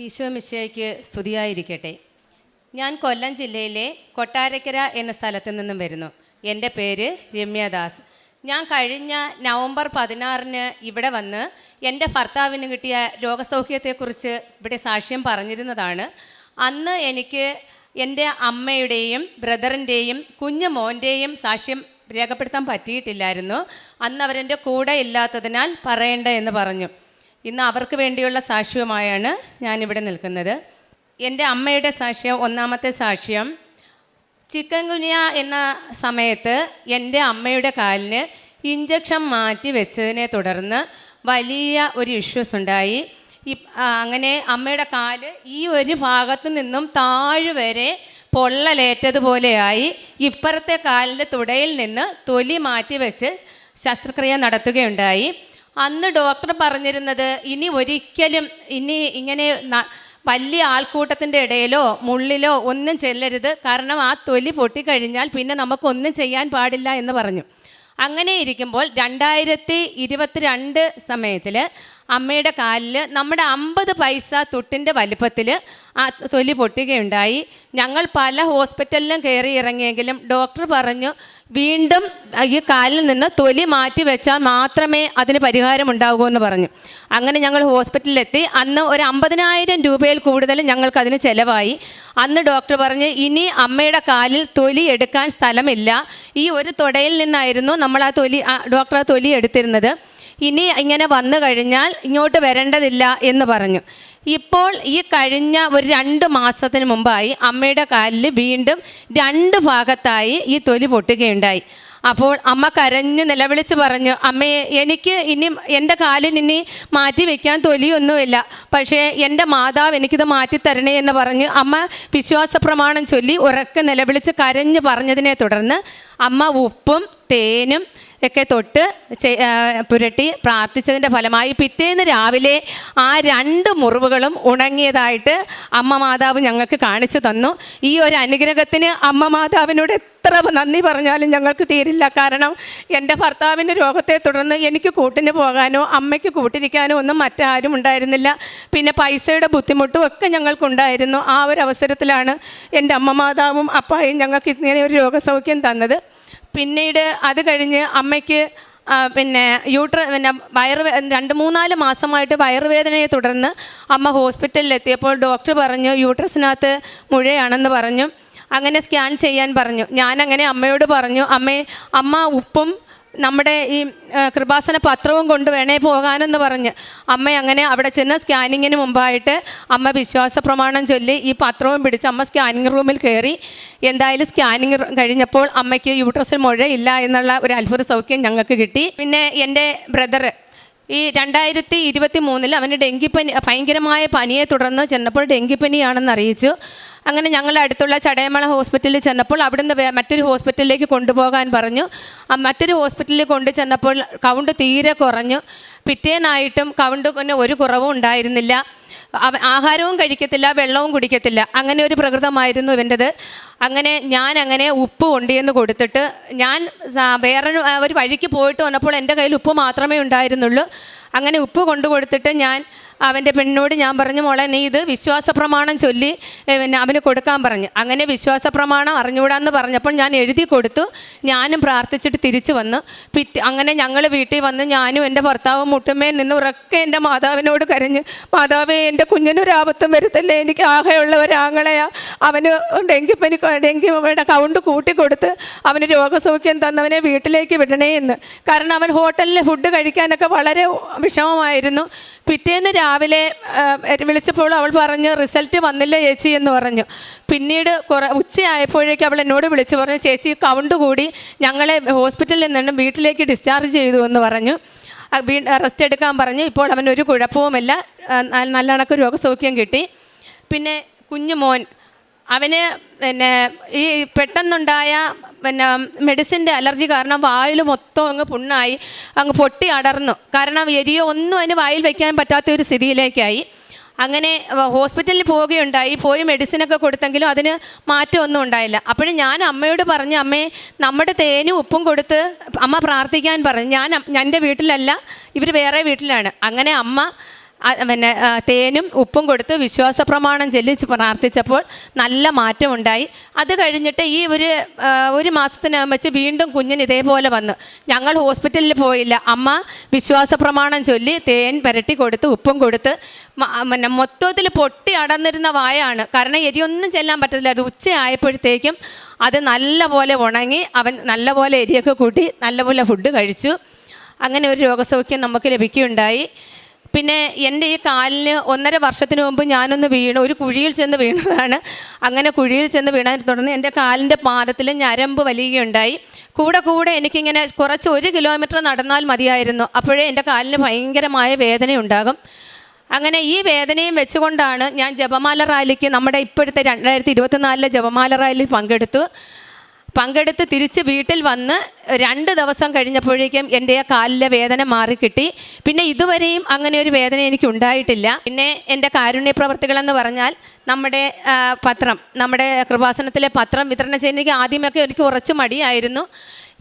ഈശോ മിശിഹായ്ക്ക് സ്തുതിയായിരിക്കട്ടെ. ഞാൻ കൊല്ലം ജില്ലയിലെ കൊട്ടാരക്കര എന്ന സ്ഥലത്തു നിന്നും വരുന്നു. എൻ്റെ പേര് രമ്യദാസ്. ഞാൻ കഴിഞ്ഞ നവംബർ 16 ഇവിടെ വന്ന് എൻ്റെ ഭർത്താവിന് കിട്ടിയ രോഗസൗഖ്യത്തെക്കുറിച്ച് ഇവിടെ സാക്ഷ്യം പറഞ്ഞിരുന്നതാണ്. അന്ന് എനിക്ക് എൻ്റെ അമ്മയുടെയും ബ്രദറിൻ്റെയും കുഞ്ഞു മോൻ്റെയും സാക്ഷ്യം രേഖപ്പെടുത്താൻ പറ്റിയിട്ടില്ലായിരുന്നു. അന്ന് അവരെൻ്റെ കൂടെ ഇല്ലാത്തതിനാൽ പറയേണ്ട എന്ന് പറഞ്ഞു. ഇന്ന് അവർക്ക് വേണ്ടിയുള്ള സാക്ഷ്യവുമായാണ് ഞാനിവിടെ നിൽക്കുന്നത്. എൻ്റെ അമ്മയുടെ സാക്ഷ്യം, ഒന്നാമത്തെ സാക്ഷ്യം, ചിക്കൻ ഗുനിയ എന്ന സമയത്ത് എൻ്റെ അമ്മയുടെ കാലിന് ഇഞ്ചക്ഷൻ മാറ്റി വെച്ചതിനെ തുടർന്ന് വലിയ ഒരു ഇഷ്യൂസ് ഉണ്ടായി. അങ്ങനെ അമ്മയുടെ കാല് ഈ ഒരു ഭാഗത്തു നിന്നും താഴെ വരെ പൊള്ളലേറ്റതുപോലെയായി. ഇപ്പുറത്തെ കാലിൻ്റെ തുടയിൽ നിന്ന് തൊലി മാറ്റി വെച്ച് ശസ്ത്രക്രിയ നടത്തുകയുണ്ടായി. അന്ന് ഡോക്ടർ പറഞ്ഞിരുന്നത് ഇനി ഒരിക്കലും ഇങ്ങനെ വലിയ ആൾക്കൂട്ടത്തിൻ്റെ ഇടയിലോ മുള്ളിലോ ഒന്നും ചെല്ലരുത്, കാരണം ആ തൊലി പൊട്ടിക്കഴിഞ്ഞാൽ പിന്നെ നമുക്കൊന്നും ചെയ്യാൻ പാടില്ല എന്ന് പറഞ്ഞു. അങ്ങനെ ഇരിക്കുമ്പോൾ 2022 സമയത്തിൽ അമ്മയുടെ കാലിൽ നമ്മുടെ 50 പൈസ തുട്ടിൻ്റെ വലിപ്പത്തിൽ ആ തൊലി പൊട്ടുകയുണ്ടായി. ഞങ്ങൾ പല ഹോസ്പിറ്റലിലും കയറി ഇറങ്ങിയെങ്കിലും ഡോക്ടർ പറഞ്ഞു വീണ്ടും ഈ കാലിൽ നിന്ന് തൊലി മാറ്റി വെച്ചാൽ മാത്രമേ അതിന് പരിഹാരം ഉണ്ടാകൂ എന്ന് പറഞ്ഞു. അങ്ങനെ ഞങ്ങൾ ഹോസ്പിറ്റലിലെത്തി. അന്ന് ഒരു 50,000 രൂപയിൽ കൂടുതൽ ഞങ്ങൾക്കതിന് ചിലവായി. അന്ന് ഡോക്ടർ പറഞ്ഞ് ഇനി അമ്മയുടെ കാലിൽ തൊലി എടുക്കാൻ സ്ഥലമില്ല. ഈ ഒരു തുടയിൽ നിന്നായിരുന്നു നമ്മൾ ഡോക്ടർ ആ തൊലി എടുത്തിരുന്നത്. ഇനി ഇങ്ങനെ വന്നു കഴിഞ്ഞാൽ ഇങ്ങോട്ട് വരേണ്ടതില്ല എന്ന് പറഞ്ഞു. ഇപ്പോൾ ഈ കഴിഞ്ഞ ഒരു 2 മാസത്തിന് മുമ്പായി അമ്മയുടെ കാലിൽ വീണ്ടും 2 ഭാഗത്തായി ഈ തൊലി പൊട്ടുകയുണ്ടായി. അപ്പോൾ അമ്മ കരഞ്ഞ് നിലവിളിച്ച് പറഞ്ഞു, അമ്മയെ എനിക്ക് ഇനി എൻ്റെ കാലിൽ ഇനി മാറ്റി വയ്ക്കാൻ തൊലിയൊന്നുമില്ല, പക്ഷേ എൻ്റെ മാതാവ് എനിക്കിത് മാറ്റിത്തരണേ എന്ന് പറഞ്ഞ് അമ്മ വിശ്വാസ പ്രമാണം ചൊല്ലി ഉറക്കെ നിലവിളിച്ച് കരഞ്ഞ് പറഞ്ഞതിനെ തുടർന്ന് അമ്മ ഉപ്പും തേനും ഒക്കെ തൊട്ട് പുരട്ടി പ്രാർത്ഥിച്ചതിൻ്റെ ഫലമായി പിറ്റേന്ന് രാവിലെ ആ 2 മുറിവുകളും ഉണങ്ങിയതായിട്ട് അമ്മ മാതാവ് ഞങ്ങൾക്ക് കാണിച്ചു തന്നു. ഈ ഒരു അനുഗ്രഹത്തിന് അമ്മ മാതാവിനോട് എത്ര നന്ദി പറഞ്ഞാലും ഞങ്ങൾക്ക് തീരില്ല. കാരണം എൻ്റെ ഭർത്താവിൻ്റെ രോഗത്തെ തുടർന്ന് എനിക്ക് കൂട്ടിന് പോകാനോ അമ്മയ്ക്ക് കൂട്ടിരിക്കാനോ ഒന്നും മറ്റാരും ഉണ്ടായിരുന്നില്ല. പിന്നെ പൈസയുടെ ബുദ്ധിമുട്ടും ഒക്കെ ഞങ്ങൾക്കുണ്ടായിരുന്നു. ആ ഒരു അവസരത്തിലാണ് എൻ്റെ അമ്മ മാതാവും അപ്പായും ഞങ്ങൾക്ക് ഇങ്ങനെ ഒരു രോഗസൗഖ്യം തന്നത്. പിന്നീട് അത് കഴിഞ്ഞ് അമ്മയ്ക്ക് വയറ് 2-3-4 മാസമായിട്ട് വയറുവേദനയെ തുടർന്ന് അമ്മ ഹോസ്പിറ്റലിലെത്തിയപ്പോൾ ഡോക്ടർ പറഞ്ഞു യൂട്രസിനകത്ത് മുഴയാണെന്ന് പറഞ്ഞു. അങ്ങനെ സ്കാൻ ചെയ്യാൻ പറഞ്ഞു. ഞാനങ്ങനെ അമ്മയോട് പറഞ്ഞു, അമ്മ ഉപ്പും നമ്മുടെ ഈ കൃപാസന പത്രവും കൊണ്ട് വേണേ പോകാനെന്ന് പറഞ്ഞ് അമ്മ അങ്ങനെ അവിടെ ചെന്ന് സ്കാനിങ്ങിന് മുമ്പായിട്ട് അമ്മ വിശ്വാസ പ്രമാണം ചൊല്ലി ഈ പത്രവും പിടിച്ച് അമ്മ സ്കാനിങ് റൂമിൽ കയറി. എന്തായാലും സ്കാനിങ് കഴിഞ്ഞപ്പോൾ അമ്മയ്ക്ക് യൂട്രസിൽ മുഴയില്ല എന്നുള്ള ഒരു അത്ഭുത സൗഖ്യം ഞങ്ങൾക്ക് കിട്ടി. പിന്നെ എൻ്റെ ബ്രദർ ഈ 2023 അവന് ഡെങ്കിപ്പനി, ഭയങ്കരമായ പനിയെ തുടർന്ന് ചെന്നപ്പോൾ ഡെങ്കിപ്പനിയാണെന്ന് അറിയിച്ചു. അങ്ങനെ ഞങ്ങൾ അടുത്തുള്ള ചടയമള ഹോസ്പിറ്റലിൽ ചെന്നപ്പോൾ അവിടുന്ന് മറ്റൊരു ഹോസ്പിറ്റലിലേക്ക് കൊണ്ടുപോകാൻ പറഞ്ഞു. മറ്റൊരു ഹോസ്പിറ്റലിൽ കൊണ്ടു ചെന്നപ്പോൾ കൗണ്ട് തീരെ കുറഞ്ഞു. പിറ്റേന്നായിട്ടും കൗണ്ട് പിന്നെ ഒരു കുറവും ഉണ്ടായിരുന്നില്ല. ആഹാരവും കഴിക്കത്തില്ല, വെള്ളവും കുടിക്കത്തില്ല, അങ്ങനെ ഒരു പ്രകൃതമായിരുന്നു ഇവൻ്റെത്. അങ്ങനെ ഉപ്പ് കൊണ്ടുവന്ന് കൊടുത്തിട്ട് ഞാൻ വേറെ ഒരു വഴിക്ക് പോയിട്ട് വന്നപ്പോൾ എൻ്റെ കയ്യിൽ ഉപ്പ് മാത്രമേ ഉണ്ടായിരുന്നുള്ളൂ. അങ്ങനെ ഉപ്പ് കൊണ്ടു കൊടുത്തിട്ട് ഞാൻ അവൻ്റെ പെണ്ണിനോട് ഞാൻ പറഞ്ഞു, മോളെ നീ ഇത് വിശ്വാസ പ്രമാണം ചൊല്ലി അവന് കൊടുക്കാൻ പറഞ്ഞു. അങ്ങനെ വിശ്വാസ പ്രമാണം അറിഞ്ഞുകൂടാന്ന് പറഞ്ഞപ്പോൾ ഞാൻ എഴുതി കൊടുത്തു. ഞാനും പ്രാർത്ഥിച്ചിട്ട് തിരിച്ചു വന്നു. അങ്ങനെ ഞങ്ങൾ വീട്ടിൽ വന്ന് ഞാനും എൻ്റെ ഭർത്താവും മുട്ടുമേൽ നിന്ന് ഉറക്കെ എൻ്റെ മാതാവിനോട് കരഞ്ഞ്, മാതാവേ എൻ്റെ കുഞ്ഞിനൊരാപത്തും വരുത്തല്ലേ, എനിക്ക് ആകെയുള്ള ഒരാങ്ങളെയാ, അവന് ഡെങ്കിയുടെ കൗണ്ട് കൂട്ടിക്കൊടുത്ത് അവന് രോഗസൗഖ്യം തന്നവനെ വീട്ടിലേക്ക് വിടണേ എന്ന്. കാരണം അവൻ ഹോട്ടലിൽ ഫുഡ് കഴിക്കാനൊക്കെ വളരെ വിഷമമായിരുന്നു. പിറ്റേന്ന് രാവിലെ വിളിച്ചപ്പോൾ അവൾ പറഞ്ഞു റിസൾട്ട് വന്നില്ല ചേച്ചി എന്ന് പറഞ്ഞു. പിന്നീട് ഉച്ചയായപ്പോഴേക്കും അവൾ എന്നോട് വിളിച്ച് പറഞ്ഞു, ചേച്ചി കൗണ്ട് കൂടി, ഞങ്ങളെ ഹോസ്പിറ്റലിൽ നിന്നും വീട്ടിലേക്ക് ഡിസ്ചാർജ് ചെയ്തു എന്ന് പറഞ്ഞു. റെസ്റ്റ് എടുക്കാൻ പറഞ്ഞു. ഇപ്പോൾ അവനൊരു കുഴപ്പവുമില്ല, നല്ല കണക്ക് രോഗസൗഖ്യം കിട്ടി. പിന്നെ കുഞ്ഞു മോൻ, അവന് ഈ പെട്ടെന്നുണ്ടായ മെഡിസിൻ്റെ അലർജി കാരണം വായിൽ മൊത്തം അങ്ങ് പുണ്ണായി, അങ്ങ് പൊട്ടി അടർന്നു. കാരണം എരിയോ ഒന്നും അതിന് വായിൽ വയ്ക്കാൻ പറ്റാത്ത ഒരു സ്ഥിതിയിലേക്കായി. അങ്ങനെ ഹോസ്പിറ്റലിൽ പോവുകയുണ്ടായി. പോയി മെഡിസിനൊക്കെ കൊടുത്തെങ്കിലും അതിന് മാറ്റമൊന്നും ഉണ്ടായില്ല. അപ്പോഴും ഞാൻ അമ്മയോട് പറഞ്ഞു, അമ്മേ നമ്മുടെ തേനും ഉപ്പും കൊടുത്ത് അമ്മ പ്രാർത്ഥിക്കാൻ പറഞ്ഞു. ഞാൻ എൻ്റെ വീട്ടിലല്ല, ഇവർ വേറെ വീട്ടിലാണ്. അങ്ങനെ അമ്മ പിന്നെ തേനും ഉപ്പും കൊടുത്ത് വിശ്വാസ പ്രമാണം ചൊല്ലിച്ച് പ്രാർത്ഥിച്ചപ്പോൾ നല്ല മാറ്റമുണ്ടായി. അത് കഴിഞ്ഞിട്ട് ഈ ഒരു മാസത്തിനകം വെച്ച് വീണ്ടും കുഞ്ഞിന് ഇതേപോലെ വന്നു. ഞങ്ങൾ ഹോസ്പിറ്റലിൽ പോയില്ല. അമ്മ വിശ്വാസ പ്രമാണം ചൊല്ലി തേൻ പുരട്ടി കൊടുത്ത് ഉപ്പും കൊടുത്ത് പിന്നെ മൊത്തത്തിൽ പൊട്ടി അടന്നിരുന്ന വായാണ്. കാരണം എരിയൊന്നും ചെല്ലാൻ പറ്റത്തില്ല. അത് ഉച്ചയായപ്പോഴത്തേക്കും അത് നല്ലപോലെ ഉണങ്ങി അവൻ നല്ലപോലെ എരിയൊക്കെ കൂട്ടി നല്ലപോലെ ഫുഡ് കഴിച്ചു. അങ്ങനെ ഒരു രോഗസൗഖ്യം നമുക്ക് ലഭിക്കുകയുണ്ടായി. പിന്നെ എൻ്റെ ഈ കാലിന് 1.5 വർഷത്തിന് മുമ്പ് ഞാനൊന്ന് വീണു, ഒരു കുഴിയിൽ ചെന്ന് വീണതാണ്. അങ്ങനെ കുഴിയിൽ ചെന്ന് വീണതിനെ തുടർന്ന് എൻ്റെ കാലിൻ്റെ പാദത്തിൽ ഞരമ്പ് വലിയുകയുണ്ടായി. കൂടെ എനിക്കിങ്ങനെ കുറച്ച് 1 കിലോമീറ്റർ നടന്നാൽ മതിയായിരുന്നു. അപ്പോഴേ എൻ്റെ കാലിന് ഭയങ്കരമായ വേദനയുണ്ടാകും. അങ്ങനെ ഈ വേദനയും വെച്ചുകൊണ്ടാണ് ഞാൻ ജപമാല റാലിക്ക്, നമ്മുടെ ഇപ്പോഴത്തെ 2024 ജപമാല റാലിയിൽ പങ്കെടുത്ത് തിരിച്ച് വീട്ടിൽ വന്ന് 2 ദിവസം കഴിഞ്ഞപ്പോഴേക്കും എൻ്റെ കാലിലെ വേദന മാറിക്കിട്ടി. പിന്നെ ഇതുവരെയും അങ്ങനെ ഒരു വേദന എനിക്ക് ഉണ്ടായിട്ടില്ല. പിന്നെ എൻ്റെ കാരുണ്യ പ്രവർത്തികളെന്ന് പറഞ്ഞാൽ നമ്മുടെ നമ്മുടെ കൃപാസനത്തിലെ പത്രം വിതരണം ചെയ്യുന്ന എനിക്ക് ആദ്യമൊക്കെ എനിക്ക് കുറച്ച് മടിയായിരുന്നു.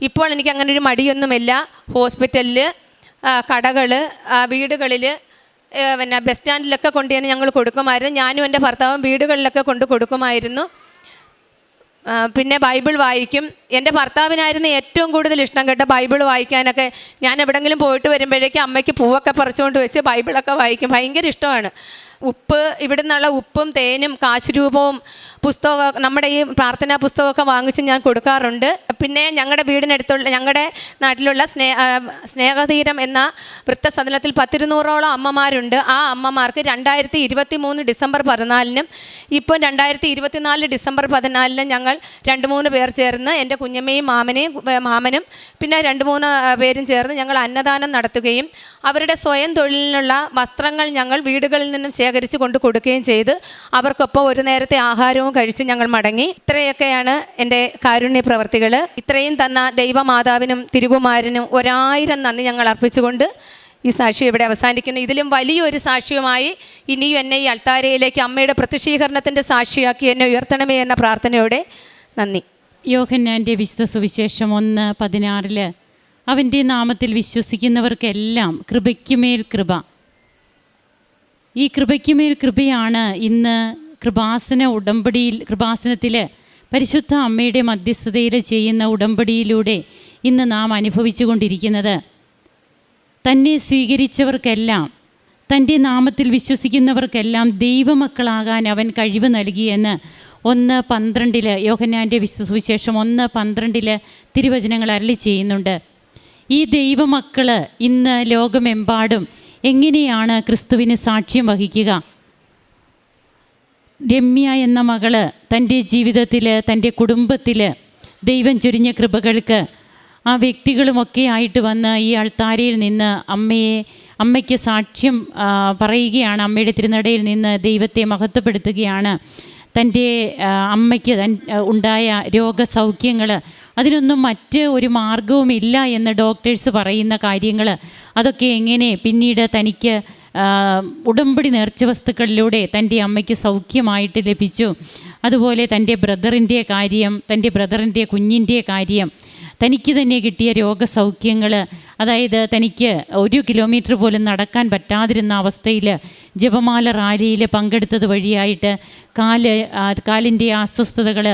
ഇപ്പോൾ എനിക്ക് അങ്ങനെ ഒരു മടിയൊന്നുമില്ല. ഹോസ്പിറ്റലിൽ, കടകൾ, വീടുകളിൽ, പിന്നെ ബസ് സ്റ്റാൻഡിലൊക്കെ കൊണ്ടുതന്നെ ഞങ്ങൾ കൊടുക്കുമായിരുന്നു. ഞാനും എൻ്റെ ഭർത്താവും വീടുകളിലൊക്കെ കൊണ്ട് കൊടുക്കുമായിരുന്നു. പിന്നെ ബൈബിൾ വായിക്കും. എൻ്റെ ഭർത്താവിനായിരുന്നു ഏറ്റവും കൂടുതൽ ഇഷ്ടം കേട്ടോ ബൈബിൾ വായിക്കാനൊക്കെ. ഞാൻ എവിടെയെങ്കിലും പോയിട്ട് വരുമ്പോഴേക്കും അമ്മയ്ക്ക് പൂവൊക്കെ പറിച്ചുകൊണ്ട് വെച്ച് ബൈബിളൊക്കെ വായിക്കും. ഭയങ്കര ഇഷ്ടമാണ്. ഇവിടെ നിന്നുള്ള ഉപ്പും തേനും കാശുരൂപവും പുസ്തകമൊക്കെ, നമ്മുടെ ഈ പ്രാർത്ഥനാ പുസ്തകമൊക്കെ വാങ്ങിച്ച് ഞാൻ കൊടുക്കാറുണ്ട്. പിന്നെ ഞങ്ങളുടെ നാട്ടിലുള്ള സ്നേഹതീരം എന്ന വൃദ്ധസദനത്തിൽ 100-200ഓളം അമ്മമാരുണ്ട്. ആ അമ്മമാർക്ക് 2023 ഡിസംബർ 14-നും ഇപ്പം 2024 ഡിസംബർ 14-നും ഞങ്ങൾ 2-3 പേർ ചേർന്ന്, എൻ്റെ കുഞ്ഞമ്മയും മാമനും പിന്നെ 2-3 പേരും ചേർന്ന് ഞങ്ങൾ അന്നദാനം നടത്തുകയും അവരുടെ സ്വയം തൊഴിലിനുള്ള വസ്ത്രങ്ങൾ ഞങ്ങൾ വീടുകളിൽ നിന്നും ശേഖരിച്ച് കൊണ്ട് കൊടുക്കുകയും ചെയ്ത് അവർക്കൊപ്പം ഒരു നേരത്തെ ആഹാരവും കഴിച്ച് ഞങ്ങൾ മടങ്ങി. ഇത്രയൊക്കെയാണ് എൻ്റെ കാരുണ്യ പ്രവർത്തികൾ. ഇത്രയും തന്ന ദൈവമാതാവിനും തിരുകുമാരനും 1000 നന്ദി ഞങ്ങൾ അർപ്പിച്ചുകൊണ്ട് ഈ സാക്ഷി ഇവിടെ അവസാനിക്കുന്നു. ഇതിലും വലിയൊരു സാക്ഷ്യവുമായി ഇനിയും എന്നെ ഈ അൾത്താരയിലേക്ക് അമ്മയുടെ പ്രത്യക്ഷീകരണത്തിൻ്റെ സാക്ഷിയാക്കി എന്നെ ഉയർത്തണമേ എന്ന പ്രാർത്ഥനയോടെ നന്ദി. യോഹന്നാൻ്റെ വിശുദ്ധ സുവിശേഷം 1:16 അവൻ്റെ നാമത്തിൽ വിശ്വസിക്കുന്നവർക്കെല്ലാം കൃപയ്ക്കുമേൽ കൃപ. ഈ കൃപയ്ക്കുമേൽ കൃപയാണ് ഇന്ന് കൃപാസനത്തിൽ പരിശുദ്ധ അമ്മയുടെ മധ്യസ്ഥതയിൽ ചെയ്യുന്ന ഉടമ്പടിയിലൂടെ ഇന്ന് നാം അനുഭവിച്ചു കൊണ്ടിരിക്കുന്നത്. തന്നെ സ്വീകരിച്ചവർക്കെല്ലാം, തൻ്റെ നാമത്തിൽ വിശ്വസിക്കുന്നവർക്കെല്ലാം ദൈവമക്കളാകാൻ അവൻ കഴിവ് നൽകിയെന്ന് 1:12 യോഹന്നാൻ്റെ വിശുദ്ധ സുവിശേഷം 1:12 തിരുവചനങ്ങൾ അരുളി ചെയ്യുന്നുണ്ട്. ഈ ദൈവമക്കൾ ഇന്ന് ലോകമെമ്പാടും എങ്ങനെയാണ് ക്രിസ്തുവിന് സാക്ഷ്യം വഹിക്കുക? രമ്യ എന്ന മകള് തൻ്റെ ജീവിതത്തിൽ, തൻ്റെ കുടുംബത്തിൽ ദൈവം ചൊരിഞ്ഞ കൃപകൾക്ക് ആ വ്യക്തികളുമൊക്കെ ആയിട്ട് വന്ന് ഈ അൾത്താരയിൽ നിന്ന് അമ്മയ്ക്ക് സാക്ഷ്യം പറയുകയാണ്. അമ്മയുടെ തിരുനടയിൽ നിന്ന് ദൈവത്തെ മഹത്വപ്പെടുത്തുകയാണ്. തൻ്റെ അമ്മയ്ക്ക് ഉണ്ടായ രോഗസൗഖ്യങ്ങൾ, അതിനൊന്നും മറ്റ് ഒരു മാർഗവുമില്ല എന്ന് ഡോക്ടേഴ്സ് പറയുന്ന കാര്യങ്ങൾ, അതൊക്കെ എങ്ങനെ പിന്നീട് തനിക്ക് ഉടമ്പടി നേർച്ച വസ്തുക്കളിലൂടെ തൻ്റെ അമ്മയ്ക്ക് സൗഖ്യമായിട്ട് ലഭിച്ചു. അതുപോലെ തൻ്റെ ബ്രദറിൻ്റെ കുഞ്ഞിൻ്റെ കാര്യം, തനിക്ക് തന്നെ കിട്ടിയ രോഗസൗഖ്യങ്ങൾ, അതായത് തനിക്ക് 1 കിലോമീറ്റർ പോലും നടക്കാൻ പറ്റാതിരുന്ന അവസ്ഥയിൽ ജപമാല റാലിയിൽ പങ്കെടുത്തത് വഴിയായിട്ട് കാലിൻ്റെ അസ്വസ്ഥതകൾ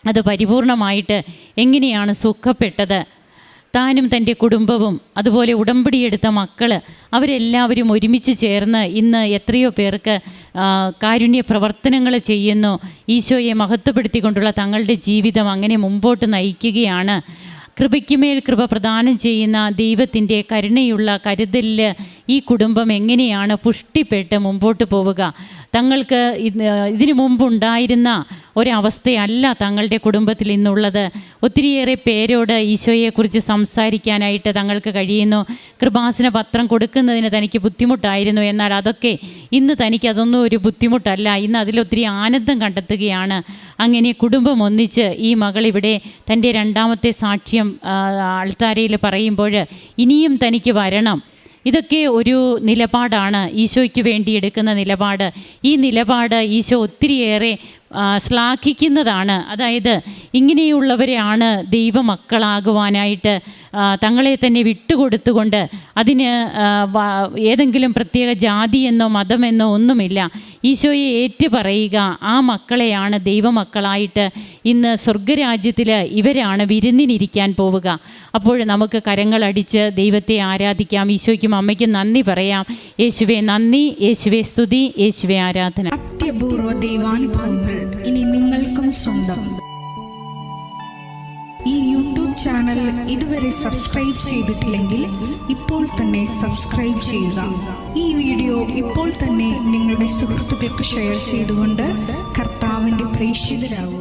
അത് പരിപൂർണമായിട്ട് എങ്ങനെയാണ് സുഖപ്പെട്ടത്. താനും തൻ്റെ കുടുംബവും അതുപോലെ ഉടമ്പടിയെടുത്ത മക്കൾ അവരെല്ലാവരും ഒരുമിച്ച് ചേർന്ന് ഇന്ന് എത്രയോ പേർക്ക് കാരുണ്യ പ്രവർത്തനങ്ങൾ ചെയ്യുന്നു. ഈശോയെ മഹത്വപ്പെടുത്തിക്കൊണ്ടുള്ള തങ്ങളുടെ ജീവിതം അങ്ങനെ മുമ്പോട്ട് നയിക്കുകയാണ്. കൃപയ്ക്കുമേൽ കൃപ പ്രദാനം ചെയ്യുന്ന ദൈവത്തിൻ്റെ കരുണയുള്ള കരുതലിൽ ഈ കുടുംബം എങ്ങനെയാണ് പുഷ്ടിപ്പെട്ട് മുമ്പോട്ട് പോവുക? തങ്ങൾക്ക് ഇതിനു മുമ്പുണ്ടായിരുന്ന ഒരവസ്ഥയല്ല തങ്ങളുടെ കുടുംബത്തിൽ ഇന്നുള്ളത്. ഒത്തിരിയേറെ പേരോട് ഈശോയെക്കുറിച്ച് സംസാരിക്കാനായിട്ട് തങ്ങൾക്ക് കഴിയുന്നു. കൃപാസന പത്രം കൊടുക്കുന്നതിന് തനിക്ക് ബുദ്ധിമുട്ടായിരുന്നു. എന്നാൽ അതൊക്കെ ഇന്ന് തനിക്കതൊന്നും ഒരു ബുദ്ധിമുട്ടല്ല. ഇന്ന് അതിലൊത്തിരി ആനന്ദം കണ്ടെത്തുകയാണ്. അങ്ങനെ കുടുംബം ഒന്നിച്ച് ഈ മകളിവിടെ തൻ്റെ 2ാമത്തെ സാക്ഷ്യം അൾത്താരയിൽ പറയുമ്പോൾ ഇനിയും തനിക്ക് വരണം. ഇതൊക്കെ ഒരു നിലപാടാണ്, ഈശോയ്ക്ക് വേണ്ടി എടുക്കുന്ന നിലപാട്. ഈ നിലപാട് ഈശോ ഒത്തിരിയേറെ ശ്ലാഘിക്കുന്നതാണ്. അതായത് ഇങ്ങനെയുള്ളവരെയാണ് ദൈവമക്കളാകുവാനായിട്ട് തങ്ങളെ തന്നെ വിട്ടുകൊടുത്തുകൊണ്ട് അതിന് ഏതെങ്കിലും പ്രത്യേക ജാതിയെന്നോ മതമെന്നോ ഒന്നുമില്ല, ഈശോയെ ഏറ്റുപറയുക, ആ മക്കളെയാണ് ദൈവമക്കളായിട്ട് ഇന്ന് സ്വർഗരാജ്യത്തിൽ ഇവരാണ് വിരുന്നിനിരിക്കാൻ പോവുക. അപ്പോൾ നമുക്ക് കരങ്ങളടിച്ച് ദൈവത്തെ ആരാധിക്കാം. ഈശോയ്ക്കും അമ്മയ്ക്കും നന്ദി പറയാം. യേശുവേ നന്ദി, യേശുവേ സ്തുതി, യേശുവേ ആരാധന. അത്യപൂർവ ദൈവാനുഭവങ്ങൾ ഇനി നിങ്ങൾക്കും സ്വന്തം. ഈ യൂട്യൂബ് ചാനൽ ഇതുവരെ സബ്സ്ക്രൈബ് ചെയ്തിട്ടില്ലെങ്കിൽ ഇപ്പോൾ തന്നെ സബ്സ്ക്രൈബ് ചെയ്യുക. ഈ വീഡിയോ ഇപ്പോൾ തന്നെ നിങ്ങളുടെ സുഹൃത്തുക്കൾക്ക് ഷെയർ ചെയ്തുകൊണ്ട് കർത്താവിൻ്റെ പ്രേക്ഷിതരാകുക.